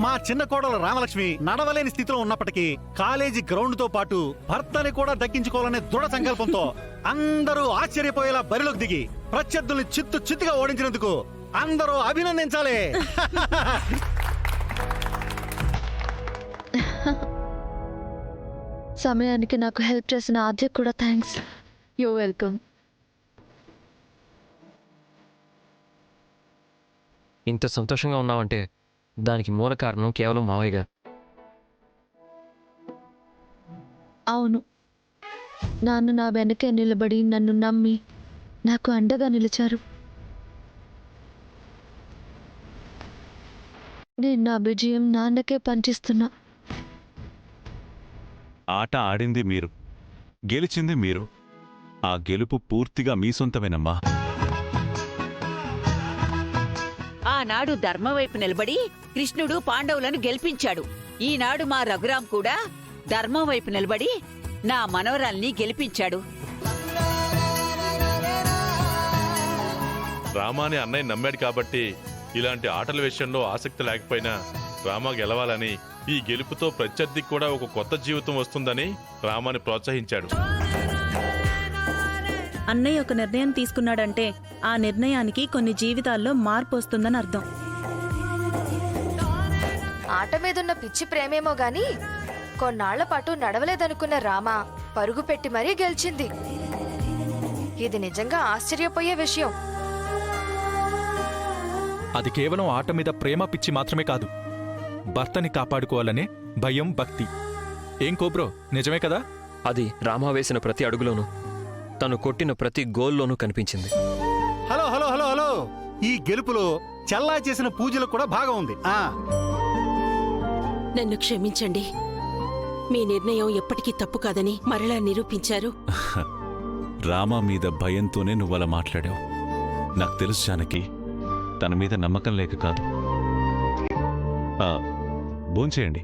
మా చిన్న కోడలు రామలక్ష్మి నడవలేని స్థితిలో ఉన్నప్పటికీ కాలేజీ గ్రౌండ్ తో పాటు భర్తని కూడా దక్కించుకోవాలనే దృఢ సంకల్పంతో అందరూ ఆశ్చర్యపోయేలా బరిలోకి దిగి ప్రత్యర్థుల్ని చిత్తుగా ఓడించినందుకు అందరూ అభినందించాలి. సమయానికి నాకు హెల్ప్ చేసిన ఆద్య కూడా థ్యాంక్స్. You welcome. ఇంత సంతోషంగా ఉన్నావంటే దానికి మూల కారణం కేవలం మావయ్యగా. అవును, నాన్న నా వెనకే నిలబడి నన్ను నమ్మి నాకు అండగా నిలిచారు. నేను నా విజయం నాన్నకే పంచిస్తున్నా. ఆట ఆడింది మీరు, గెలిచింది మీరు. ఆ గెలుపు పూర్తిగా మీ సొంతమేనమ్మా. ఆనాడు ధర్మం వైపు నిలబడి కృష్ణుడు పాండవులను గెలిపించాడు. ఈనాడు మా రఘురాం కూడా ధర్మం వైపు నిలబడి నా మనవరాల్ని గెలిపించాడు. రామాని అన్నయ్య నమ్మాడు కాబట్టి ఇలాంటి ఆటల విషయంలో ఆసక్తి లేకపోయినా రామా గెలవాలని, ఈ గెలుపుతో ప్రత్యర్థికి కూడా ఒక కొత్త జీవితం వస్తుందని రామాని ప్రోత్సహించాడు. అన్నయ్య ఒక నిర్ణయం తీసుకున్నాడంటే ఆ నిర్ణయానికి కొన్ని జీవితాల్లో మార్పు వస్తుందని అర్థం. ఆట మీదున్న పిచ్చి ప్రేమేమో గాని కొన్నాళ్ల పాటు నడవలేదనుకున్న రామ పరుగు పెట్టి మరీ గెలిచింది. ఇది నిజంగా ఆశ్చర్యపోయే విషయం. అది కేవలం ఆట మీద ప్రేమ పిచ్చి మాత్రమే కాదు, భర్తని కాపాడుకోవాలనే భయం, భక్తి. ఏం కోబ్రో, నిజమే కదా? అది రామా వేసిన ప్రతి అడుగులోనూ, తను కొట్టిన ప్రతి గోల్లోనూ కనిపించింది. హలో హలో హలో హలో, ఈ గెలుపులో చల్లా చేసిన పూజలు కూడా భాగం ఉంది. నన్ను క్షమించండి. మీ నిర్ణయం ఎప్పటికీ తప్పు కాదని మరలా నిరూపించారు. రామా మీద భయంతోనే నువ్వలా మాట్లాడావు. నాకు తెలుసు జానకి, తన మీద నమ్మకం లేక కాదు. భోంచేయండి.